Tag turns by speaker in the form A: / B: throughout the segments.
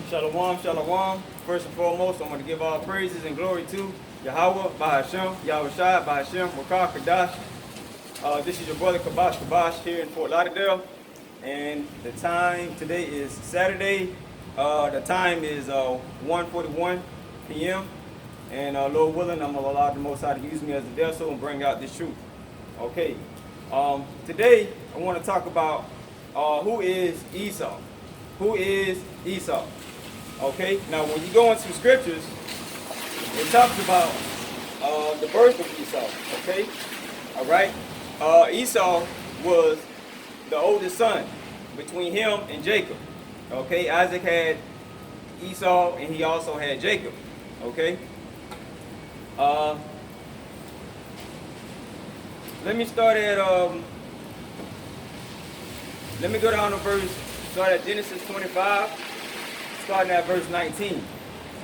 A: Shalom, shalom. First and foremost, I want to give all praises and glory to Yahweh, Bahashem, Yahweh Shai, Bahashem, Wakar, Kadash. This is your brother Kabash here in Fort Lauderdale. And the time today is Saturday. The time is 1:41 p.m. And Lord willing, I'm going to allow the Most High to use me as a vessel and bring out this truth. Okay. Today, I want to talk about who is Esau. Who is Esau? Okay, now when you go into scriptures, it talks about the birth of Esau. Okay, all right. Esau was the oldest son between him and Jacob. Okay, Isaac had Esau and he also had Jacob. Okay. Let me start at let me go down to start at Genesis 25, starting at verse 19.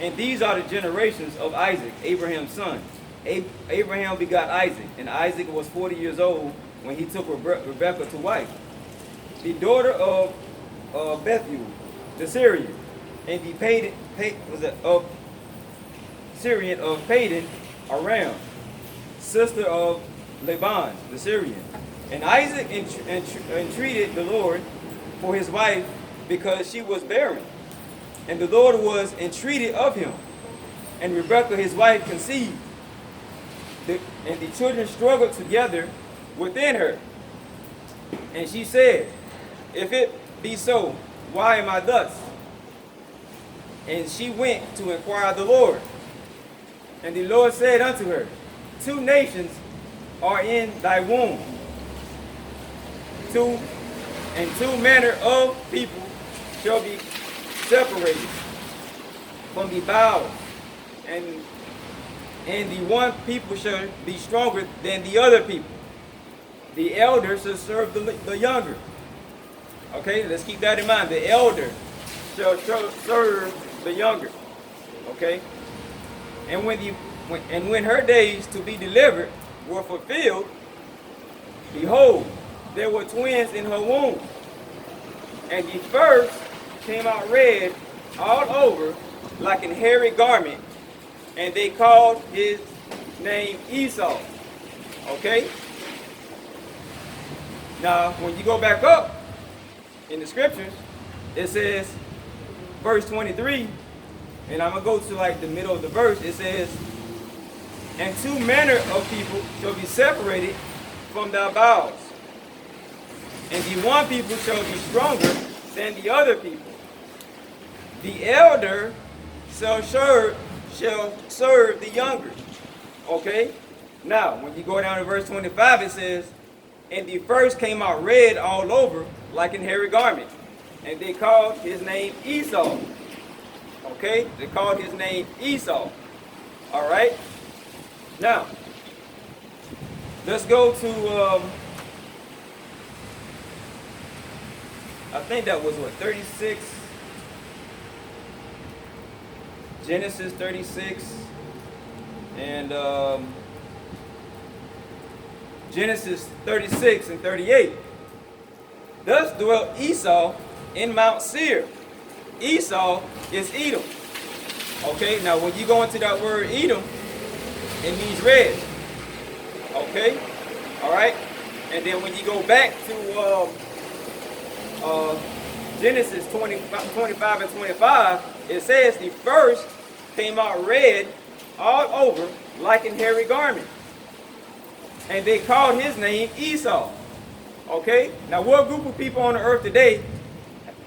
A: And these are the generations of Isaac, Abraham's son. Abraham begot Isaac, and Isaac was 40 years old when he took Rebekah to wife, the daughter of Bethuel, the Syrian, and the Syrian of Padan, Aram, sister of Laban, the Syrian. And Isaac entreated the Lord for his wife because she was barren. And the Lord was entreated of him. And Rebekah his wife conceived. And the children struggled together within her. And she said, if it be so, why am I thus? And she went to inquire of the Lord. And the Lord said unto her, 2 nations are in thy womb, and 2 manner of people shall be separated from the bowels, and the one people shall be stronger than the other people. The elder shall serve the younger. Okay, let's keep that in mind. The elder shall serve the younger. Okay, and when her days to be delivered were fulfilled, behold, there were twins in her womb. And the first came out red all over like an hairy garment, and they called his name Esau. Okay? Now, when you go back up in the scriptures, it says, verse 23, and I'm going to go to like the middle of the verse, it says, and 2 manner of people shall be separated from thy bowels, and the one people shall be stronger than the other people. The elder shall serve the younger. Okay? Now, when you go down to verse 25, it says, and the first came out red all over like an hairy garment, and they called his name Esau. Okay? They called his name Esau. All right? Now, let's go to, I think that was what, 36? Genesis 36 and Genesis 36 and 38. Thus dwelt Esau in Mount Seir. Esau is Edom. Okay, now when you go into that word Edom, it means red. Okay, all right, and then when you go back to Genesis 25 and 25, it says the first came out red all over like an hairy garment, and they called his name Esau. Okay, now what group of people on the earth today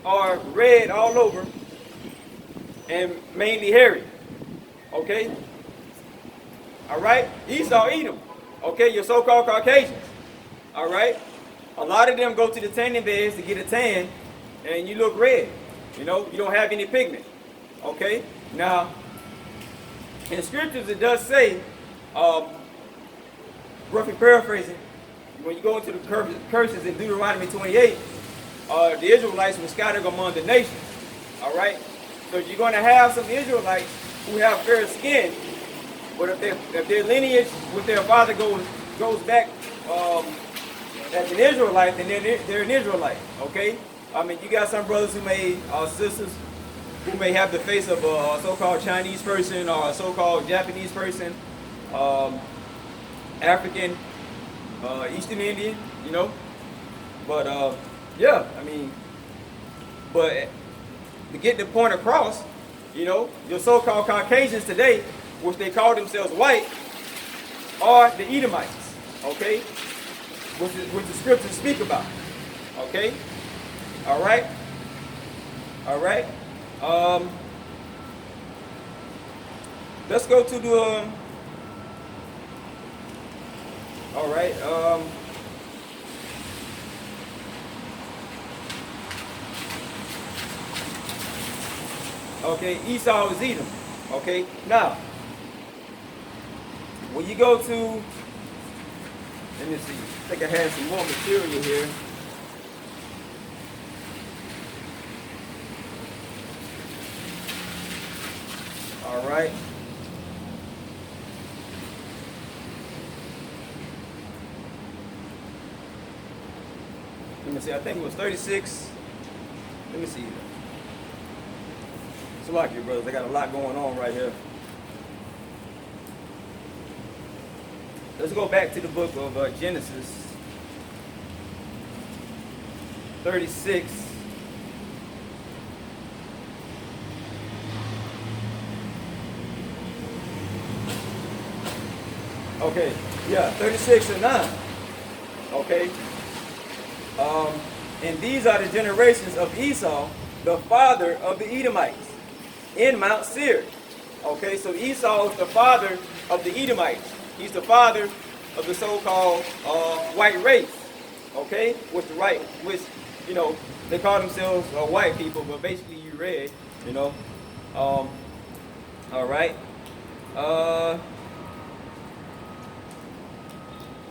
A: are red all over and mainly hairy? Okay, all right, Esau, Edom. Okay, your so-called Caucasians. All right, a lot of them go to the tanning beds to get a tan, and you look red. You know, you don't have any pigment. Okay, now in scriptures it does say, roughly paraphrasing, when you go into the curses in Deuteronomy 28, the Israelites were scattered among the nations. All right, so you're going to have some Israelites who have fair skin, but if their lineage with their father goes back as an Israelite, then they're an Israelite. Okay, I mean, you got some brothers who made sisters who may have the face of a so-called Chinese person or a so-called Japanese person, African, Eastern Indian, you know. But yeah, I mean, but to get the point across, you know, your so-called Caucasians today, which they call themselves white, are the Edomites, okay? Which the scriptures speak about, okay? All right, all right. Let's go to the. All right. Okay, Esau is Edom. Okay, now when you go to, let me see. I think I had some more material here. All right. Let me see. I think it was 36. Let me see. It's like you, brothers. They got a lot going on right here. Let's go back to the book of Genesis 36. Okay, yeah, 36 and 9. Okay. And these are the generations of Esau, the father of the Edomites, in Mount Seir. Okay, so Esau is the father of the Edomites. He's the father of the so-called white race. Okay, which you know, they call themselves white people, but basically you red. You know. All right.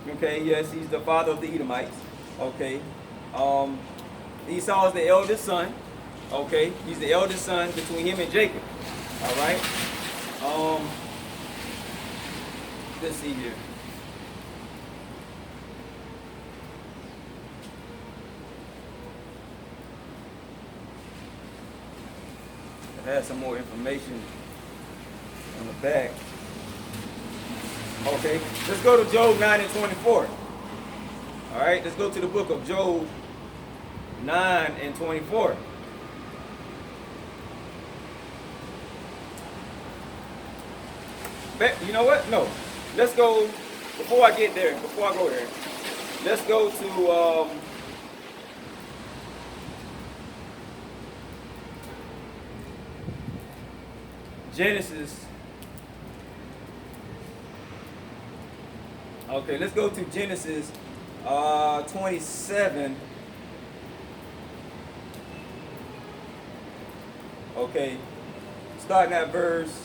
A: Okay, yes, he's the father of the Edomites. Okay. Esau is the eldest son. Okay, he's the eldest son between him and Jacob. All right. Let's see here. I have some more information on the back. Okay, let's go to Job 9 and 24. All right, let's go to the book of Job 9 and 24. You know what? No. Let's go, before I go there, let's go to Genesis. Okay, let's go to Genesis 27. Okay, starting at verse.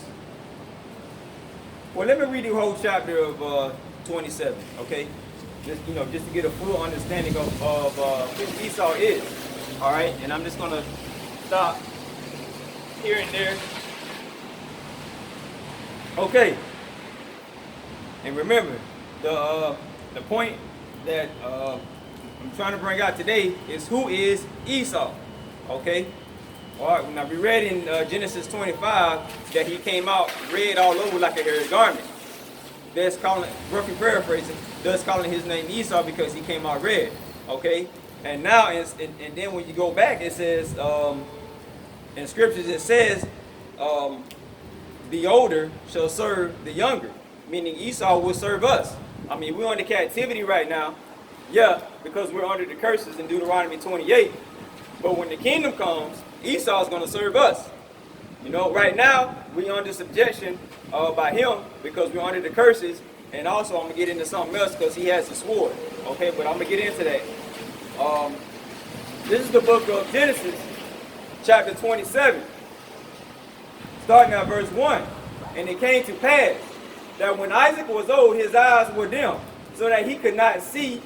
A: Well, let me read the whole chapter of 27. Okay, just to get a full understanding of who Esau is. All right, and I'm just gonna stop here and there. Okay, and remember the point that I'm trying to bring out today is who is Esau. Okay. All right, now we read in Genesis 25 that he came out red all over like a hairy garment. That's calling, roughly paraphrasing, thus calling his name Esau because he came out red. Okay, and now and then when you go back, it says in scriptures it says the older shall serve the younger, meaning Esau will serve us. I mean, we're under captivity right now, yeah, because we're under the curses in Deuteronomy 28. But when the kingdom comes, Esau is going to serve us. You know, right now, we're under subjection by him because we're under the curses. And also, I'm going to get into something else because he has a sword. Okay, but I'm going to get into that. This is the book of Genesis, chapter 27, starting at verse 1. And it came to pass that when Isaac was old, his eyes were dim, so that he could not see.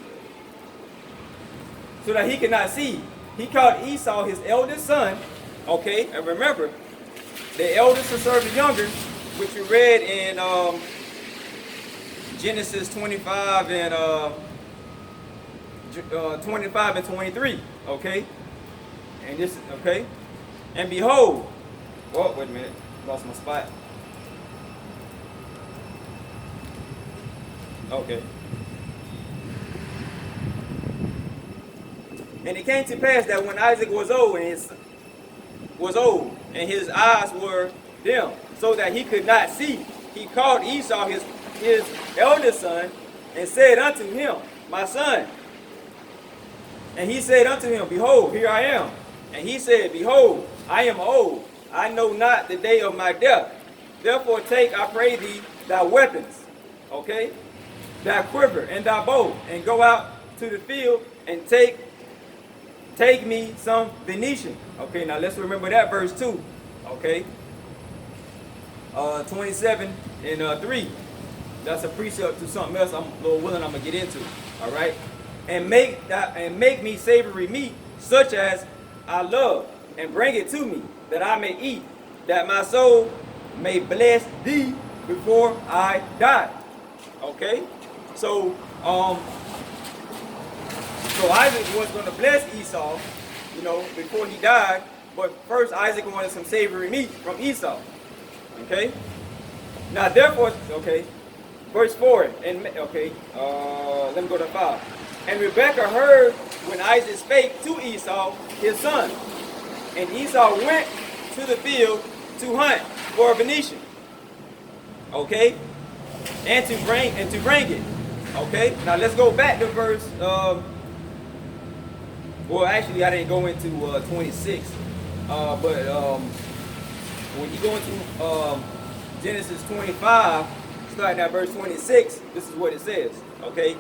A: He called Esau his eldest son, okay, and remember, the eldest will serve the younger, which we read in Genesis 25 and 25 and 23, okay, and this, okay, and behold, Oh, wait a minute. Lost my spot. Okay. And it came to pass that when Isaac was old and his eyes were dim, so that he could not see, he called Esau his eldest son, and said unto him, My son. And he said unto him, Behold, here I am. And he said, Behold, I am old. I know not the day of my death. Therefore take, I pray thee, thy weapons, okay, thy quiver and thy bow, and go out to the field and take me some Venetian. Okay, now let's remember that verse too. Okay, 27 and 3. That's a precept to something else. I'm Lord willing, I'm gonna get into. All right, and make me savory meat, such as I love, and bring it to me, that I may eat, that my soul may bless thee before I die. Okay, so Isaac was going to bless Esau, before he died. But first, Isaac wanted some savory meat from Esau. Okay. Now, therefore, okay, verse 4. And let me go to 5. And Rebekah heard when Isaac spake to Esau his son, and Esau went to the field to hunt for a Venetian. Okay, and to bring it. Okay. Now let's go back to verse. Well, actually, I didn't go into 26, but when you go into Genesis 25, starting at verse 26, this is what it says. Okay,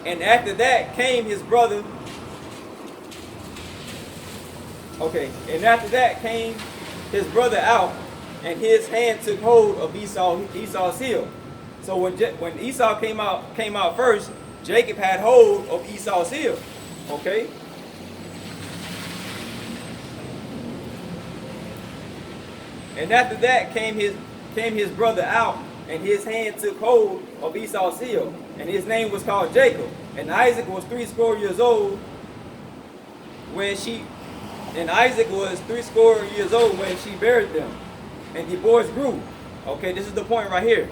A: and after that came his brother. Okay, and after that came his brother out, and his hand took hold of Esau's heel. So when Esau came out first, Jacob had hold of Esau's heel. Okay. And after that came his brother out, and his hand took hold of Esau's heel, and his name was called Jacob. And Isaac was 80 years old when she buried them. And the boys grew. Okay, this is the point right here.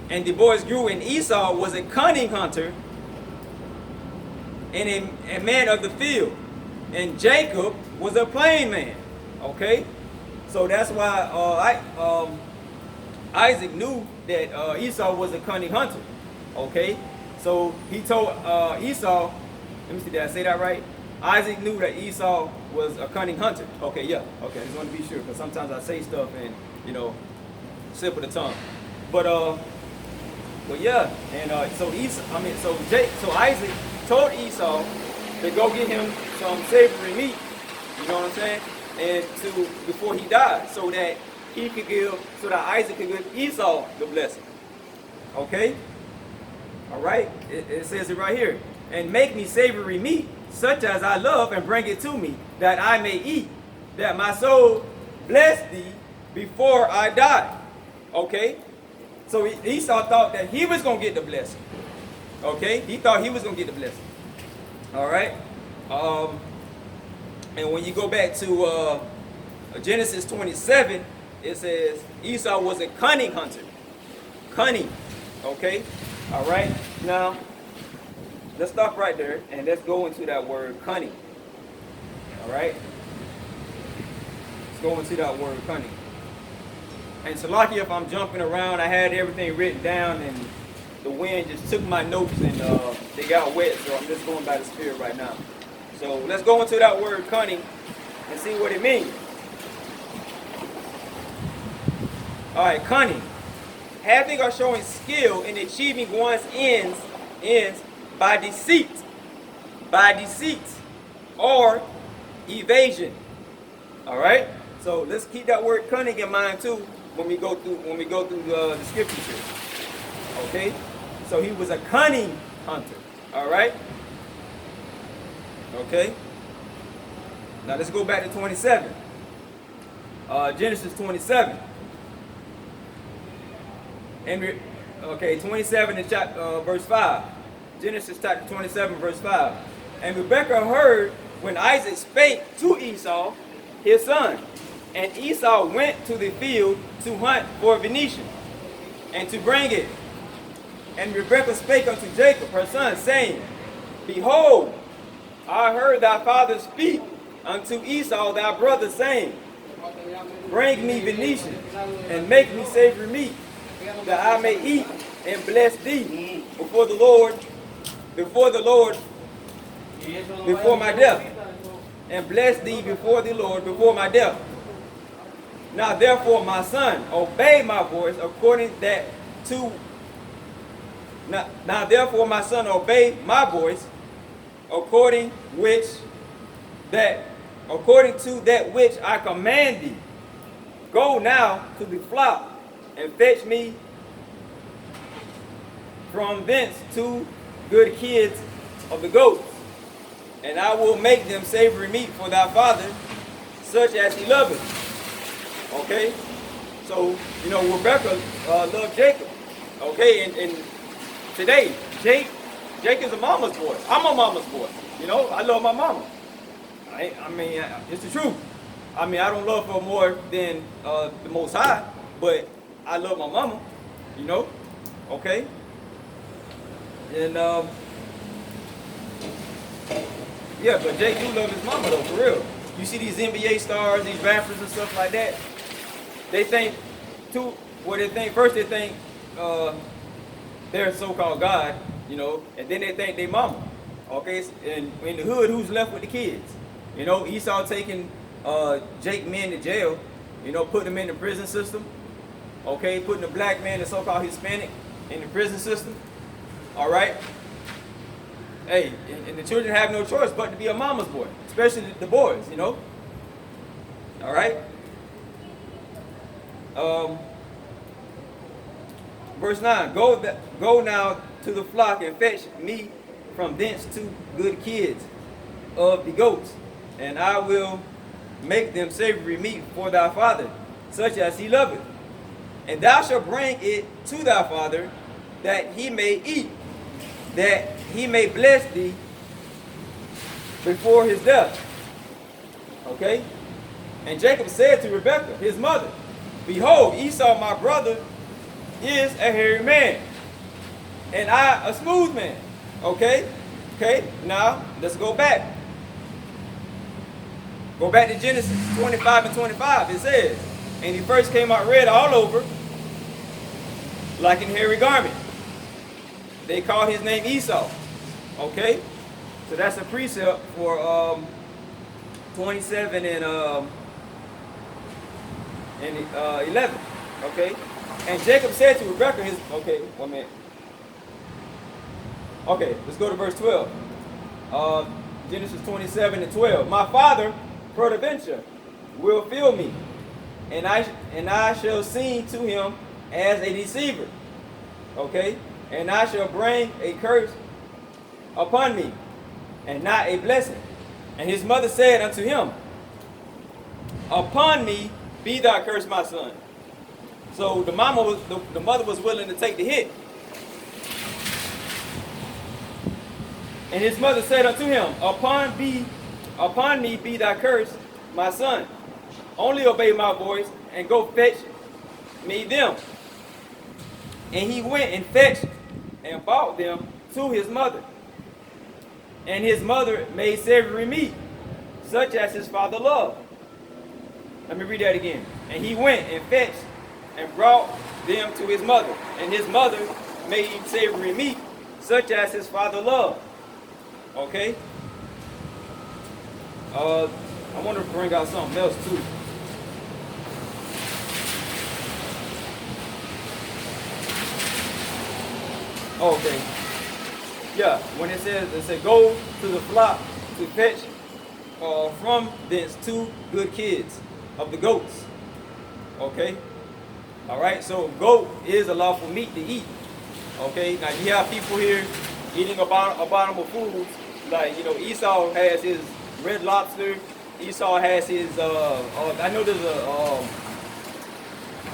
A: And the boys grew, and Esau was a cunning hunter and a man of the field, and Jacob was a plain man. Okay, so that's why Isaac knew that Esau was a cunning hunter. Okay, so he told Esau, let me see, did I say that right? Isaac knew that Esau was a cunning hunter. Okay, yeah. Okay, I just want to be sure, because sometimes I say stuff and slip of the tongue. But yeah, and so Isaac told Esau to go get him some savory meat. You know what I'm saying? And before he died, so that Isaac could give Esau the blessing. Okay. All right. It says it right here. And make me savory meat, such as I love, and bring it to me, that I may eat, that my soul bless thee before I die. Okay? So Esau thought that he was going to get the blessing. Okay? He thought he was going to get the blessing. All right? And when you go back to Genesis 27, it says Esau was a cunning hunter. Cunning. Okay? All right? Now, let's stop right there and let's go into that word cunning. All right? Let's go into that word cunning. And Salakia, if I'm jumping around, I had everything written down and the wind just took my notes and they got wet, so I'm just going by the Spirit right now. So let's go into that word cunning and see what it means. All right, cunning. Having or showing skill in achieving one's ends by deceit, or evasion. All right. So let's keep that word cunning in mind too when we go through the scriptures here. Okay. So he was a cunning hunter. All right. Okay. Now let's go back to 27. Genesis 27. And 27 and verse 5. Genesis chapter 27, verse 5. And Rebekah heard when Isaac spake to Esau, his son, And Esau went to the field to hunt for Venetian, and to bring it. And Rebekah spake unto Jacob, her son, saying, Behold, I heard thy father speak unto Esau thy brother, saying, Bring me Venetian, and make me savory meat, that I may eat and bless thee before the Lord, before my death, and bless thee before the Lord before my death. Now therefore, my son, obey my voice according that to. Now therefore, my son, obey my voice according to that which I command thee. Go now to the flock and fetch me from thence 2 good kids of the goats, and I will make them savory meat for thy father, such as he loveth. Okay, so Rebekah loved Jacob. Okay, and today Jake is a mama's boy. I'm a mama's boy. I love my mama. I mean, it's the truth. I mean, I don't love her more than the Most High, but I love my mama. Okay. And yeah, but Jake do love his mama though, for real. You see these NBA stars, these rappers and stuff like that. They think first they think they're so-called God, and then they think they mama. Okay, and in the hood, who's left with the kids? Esau taking Jake men to jail, putting them in the prison system. Okay, putting the black man, the so-called Hispanic, in the prison system. All right. Hey, and the children have no choice but to be a mama's boy, especially the boys, All right. Verse 9, go now to the flock and fetch me from thence 2 good kids of the goats, and I will make them savory meat for thy father, such as he loveth. And thou shalt bring it to thy father, that he may eat, that he may bless thee before his death. Okay? And Jacob said to Rebekah, his mother, Behold, Esau my brother is a hairy man, and I a smooth man. Okay? Okay, now let's go back. Go back to Genesis 25 and 25. It says, And he first came out red all over, like an hairy garment. They called his name Esau. Okay? So that's a precept for 27 and 11. Okay? And Jacob said to Rebekah, okay, 1 minute. Okay, let's go to verse 12. Genesis 27 and 12. My father, peradventure, will fill me, and I shall seem to him as a deceiver. Okay? And I shall bring a curse upon me, and not a blessing. And his mother said unto him, Upon me be thy curse, my son. So the mother was willing to take the hit. And his mother said unto him, Upon me be thy curse, my son. Only obey my voice, and go fetch me them. And he went and fetched and brought them to his mother. And his mother made savory meat, such as his father loved. Let me read that again. And he went and fetched and brought them to his mother. And his mother made savory meat, such as his father loved. Okay? I want to bring out something else too. Okay. Yeah, when it said go to the flock to fetch from thence 2 good kids of the goats. Okay? Alright, so goat is a lawful meat to eat. Okay, now you have people here eating abominable foods. Like, Esau has his red lobster. Esau has his, I know there's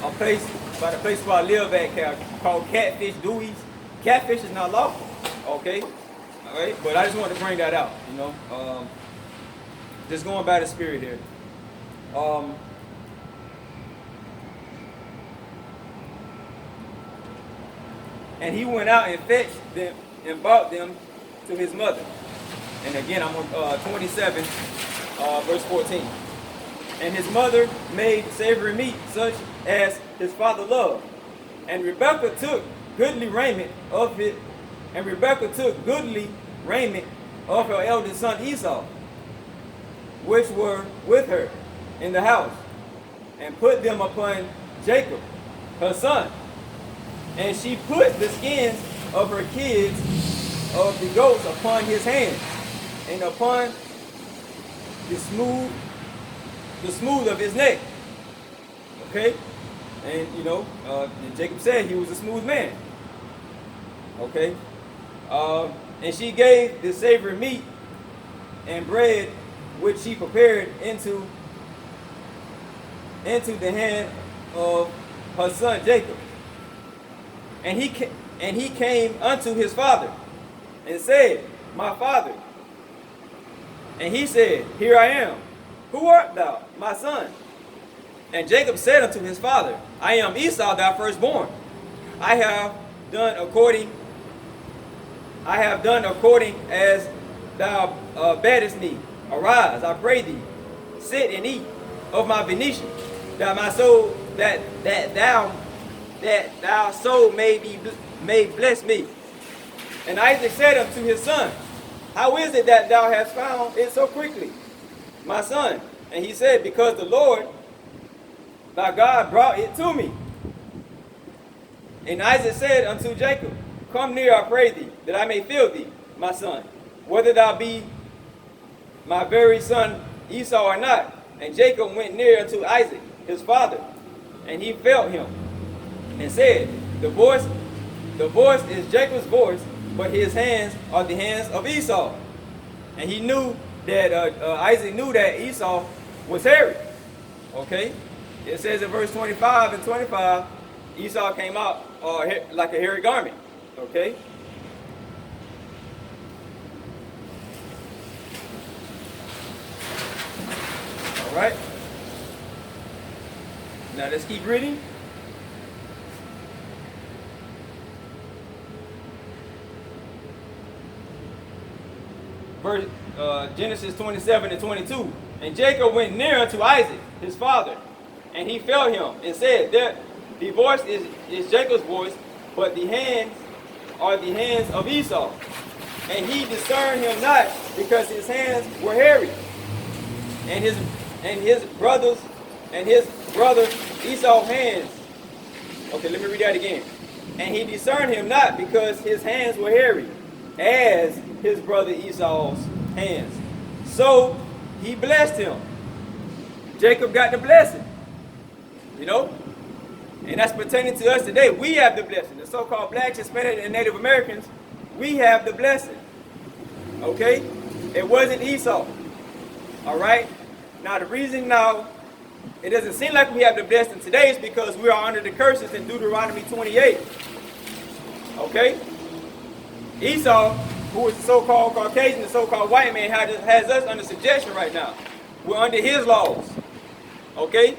A: a place, by the place where I live at, called Catfish Dewey's. Catfish is not lawful. Okay? Alright, but I just wanted to bring that out, just going by the spirit here. And he went out and fetched them and brought them to his mother. And again, I'm on 27, verse 14. And his mother made savory meat, such as his father loved. And Rebekah took goodly raiment of it, and Rebekah took goodly raiment of her eldest son Esau, which were with her in the house, and put them upon Jacob, her son. And she put the skins of her kids of the goats upon his hands, and upon the smooth of his neck. Okay? And Jacob said he was a smooth man. Okay? And she gave the savory meat and bread which she prepared into the hand of her son Jacob. And he came unto his father and said, My father. And he said, Here I am. Who art thou, my son? And Jacob said unto his father, I am Esau, thy firstborn. I have done according as thou badest me. Arise, I pray thee, sit and eat of my venison, that my soul that thou soul may bless me. And Isaac said unto his son, How is it that thou hast found it so quickly, my son? And he said, Because the Lord thy God brought it to me. And Isaac said unto Jacob, Come near, I pray thee, that I may feel thee, my son, whether thou be my very son Esau or not. And Jacob went near unto Isaac, his father, and he felt him, and said, The voice is Jacob's voice, but his hands are the hands of Esau. And he knew that Isaac knew that Esau was hairy. Okay? It says in verse 25 and 25, Esau came out like a hairy garment. Okay? All right. Now let's keep reading. Verse Genesis 27 and 22. And Jacob went near unto Isaac, his father, and he felt him, and said, The voice is Jacob's voice, but the hands are the hands of Esau. And he discerned him not, because his hands were hairy. And his brother Esau's hands. Okay, let me read that again. And he discerned him not, because his hands were hairy, as his brother Esau's hands. So he blessed him. Jacob got the blessing. You know? And that's pertaining to us today. We have the blessing. The so-called blacks, Hispanic, and Native Americans, we have the blessing. Okay? It wasn't Esau. All right? Now, the reason now it doesn't seem like we have the blessing today is because we are under the curses in Deuteronomy 28. Okay? Esau, who is the so-called Caucasian, the so-called white man, has us under subjection right now. We're under his laws. Okay?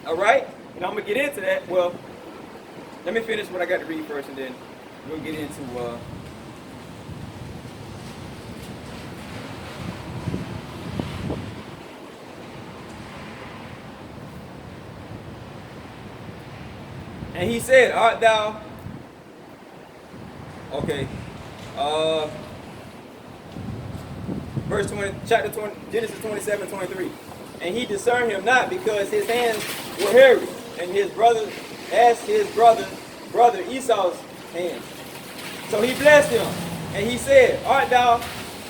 A: All right? And I'm going to get into that. Well, let me finish what I got to read first, and then we'll get into and he said, Art thou... Okay. Verse 20, chapter 20, Genesis 27, 23. And he discerned him not, because his hands were hairy, and his brother Esau's hands. So he blessed him, and he said, Art thou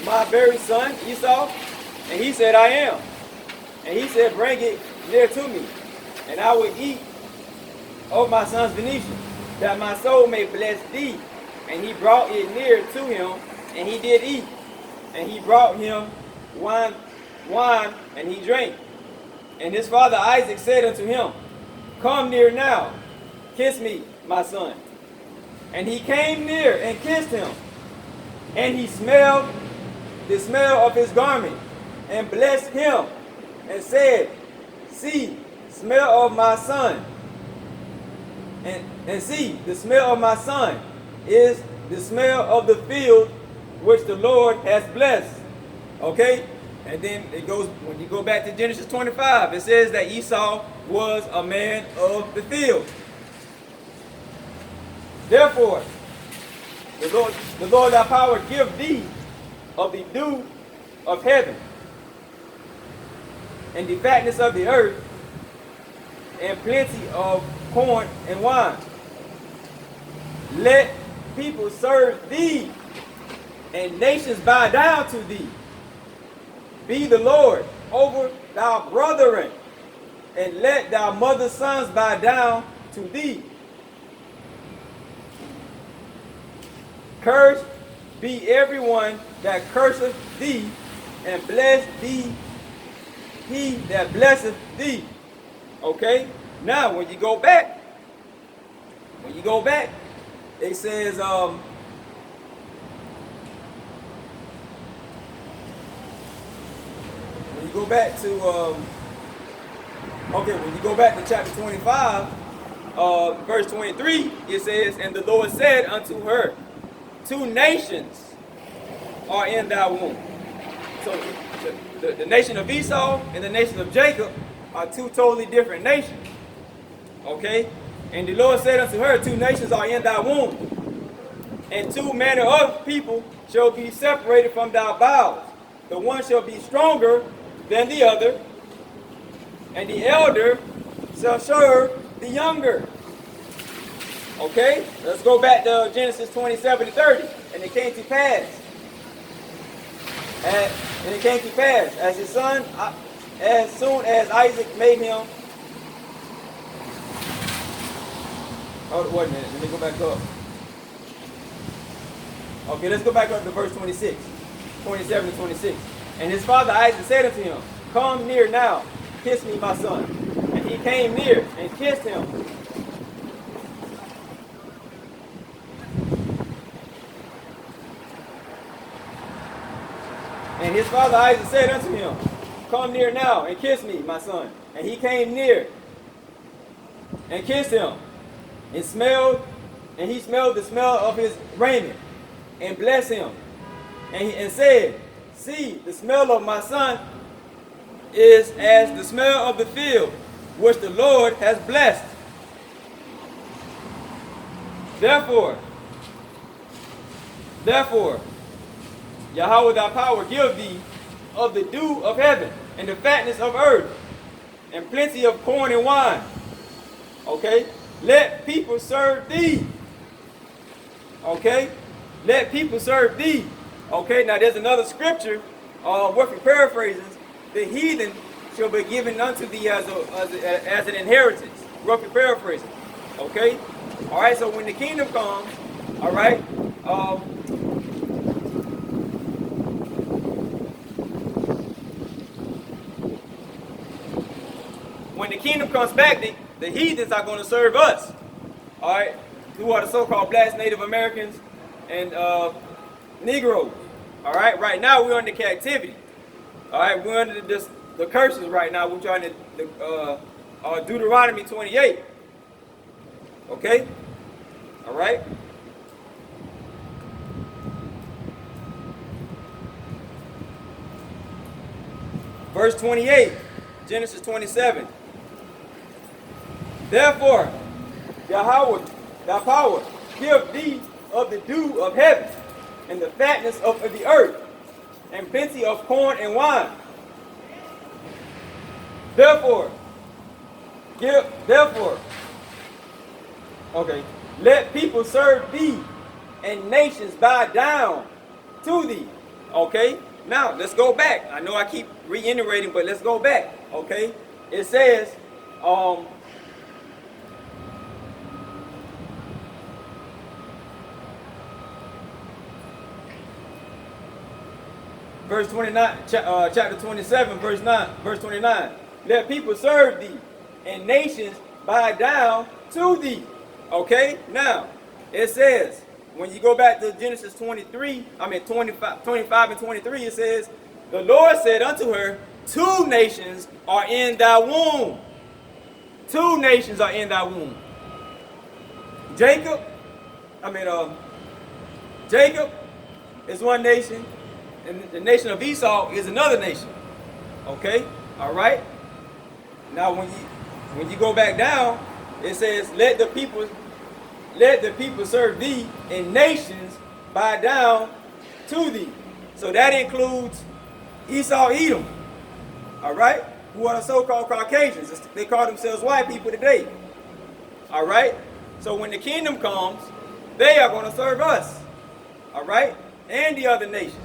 A: my very son Esau? And he said, I am. And he said, Bring it near to me, and I will eat of my son's venison, that my soul may bless thee. And he brought it near to him, and he did eat. And he brought him wine, and he drank. And his father Isaac said unto him, Come near now, kiss me, my son. And he came near and kissed him. And he smelled the smell of his garment, and blessed him, and said, See, smell of my son. And see, the smell of my son is the smell of the field which the Lord has blessed. Okay? And then it goes, when you go back to Genesis 25, it says that Esau was a man of the field. Therefore, the Lord thy power give thee of the dew of heaven, and the fatness of the earth, and plenty of corn and wine. Let people serve thee, and nations bow down to thee. Be the Lord over thy brethren, and let thy mother's sons bow down to thee. Cursed be everyone that curseth thee, and blessed be he that blesseth thee. Okay? Now, when you go back, it says, when you go back to, when you go back to chapter 25, verse 23, it says, and the Lord said unto her, 2 nations are in thy womb. So the nation of Esau and the nation of Jacob are 2 totally different nations. Okay? And the Lord said unto her, 2 nations are in thy womb, and 2 manner of people shall be separated from thy bowels. The one shall be stronger than the other, and the elder shall serve the younger. Okay? Let's go back to Genesis 27 and 30. And it came to pass. And it came to pass, as his son, as soon as Isaac made him. Oh, wait a minute. Let me go back up. Okay, let's go back up to verse 26. 27 and 26. And his father Isaac said unto him, come near now, kiss me, my son. And he came near and kissed him. And his father Isaac said unto him, come near now and kiss me, my son. And he came near and kissed him, and he smelled the smell of his raiment, and blessed him, and said, see, the smell of my son is as the smell of the field, which the Lord has blessed. Therefore, Yahweh thy power give thee of the dew of heaven, and the fatness of earth, and plenty of corn and wine. Okay? Let people serve thee. Okay? Let people serve thee. Okay, now there's another scripture, worth paraphrases. The heathen shall be given unto thee as an inheritance. Roughly paraphrasing. Okay? Alright, so when the kingdom comes, alright, when the kingdom comes back, the heathens are going to serve us. Alright? Who are the so-called blacks, Native Americans, and Negroes. Alright? Right now we're under captivity. Alright? We're under the curses right now, which are in the Deuteronomy 28. Okay? Alright? Verse 28, Genesis 27. Therefore, Yahweh, thy power, give thee of the dew of heaven, and the fatness of the earth, and plenty of corn and wine. Therefore, let people serve thee, and nations bow down to thee. Okay, now let's go back. I know I keep reiterating, but let's go back. Okay, it says, verse 29, chapter 27, verse 29. Let people serve thee, and nations bow down to thee. Okay, now it says, when you go back to Genesis 25 and 23, it says, the Lord said unto her, 2 nations are in thy womb. 2 nations are in thy womb. Jacob, Jacob is one nation, and the nation of Esau is another nation. Okay, all right. Now, when you go back down, it says, "Let the people serve thee, and nations bow down to thee." So that includes Esau, Edom. All right, who are the so-called Caucasians? They call themselves white people today. All right. So when the kingdom comes, they are going to serve us. All right, and the other nations.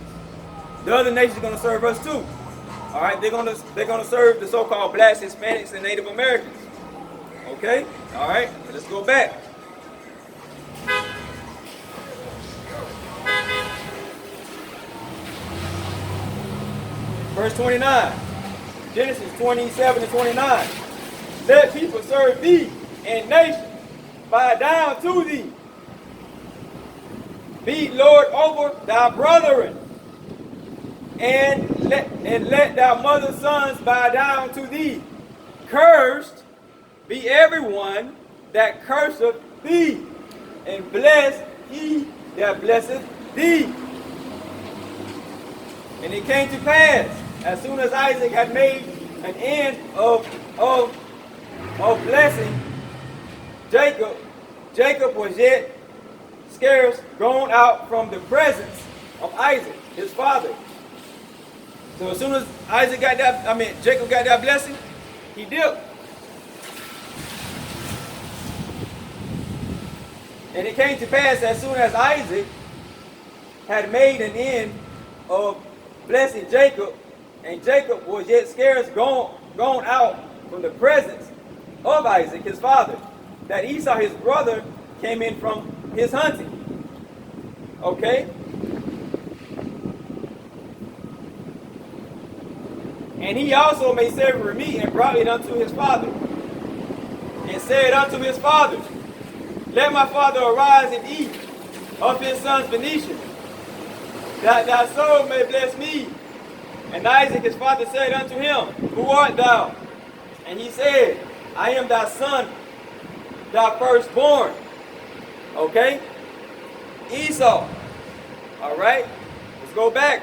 A: The other nations are going to serve us too. All right, they're going to serve the so-called blacks, Hispanics, and Native Americans. Okay, all right, let's go back. Verse 29, Genesis 27 and 29. Let people serve thee, and nations bow down to thee. Be Lord over thy brethren, and let thy mother's sons bow down to thee. Cursed be everyone that curseth thee, and blessed he that blesseth thee. And it came to pass, as soon as Isaac had made an end of blessing Jacob was yet scarce gone out from the presence of Isaac, his father. So as soon as Jacob got that blessing, he dipped. And it came to pass, as soon as Isaac had made an end of blessing Jacob, and Jacob was yet scarce gone out from the presence of Isaac, his father, that Esau, his brother, came in from his hunting. Okay? And he also made savory meat and brought it unto his father, and said unto his father, Let my father arise and eat of his sons Phoenicians, that thy soul may bless me. And Isaac his father said unto him, Who art thou? And he said, I am thy son, thy firstborn. Okay? Esau. All right? Let's go back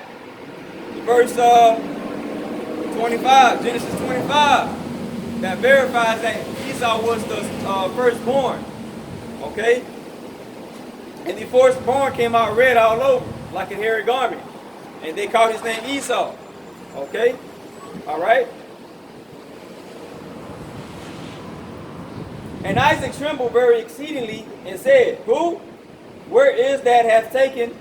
A: to verse 25, Genesis 25. That verifies that Esau was the firstborn. Okay? And the firstborn came out red all over, like a hairy garment. And they called his name Esau. Okay? All right? And Isaac trembled very exceedingly and said, Who? Where is that hath taken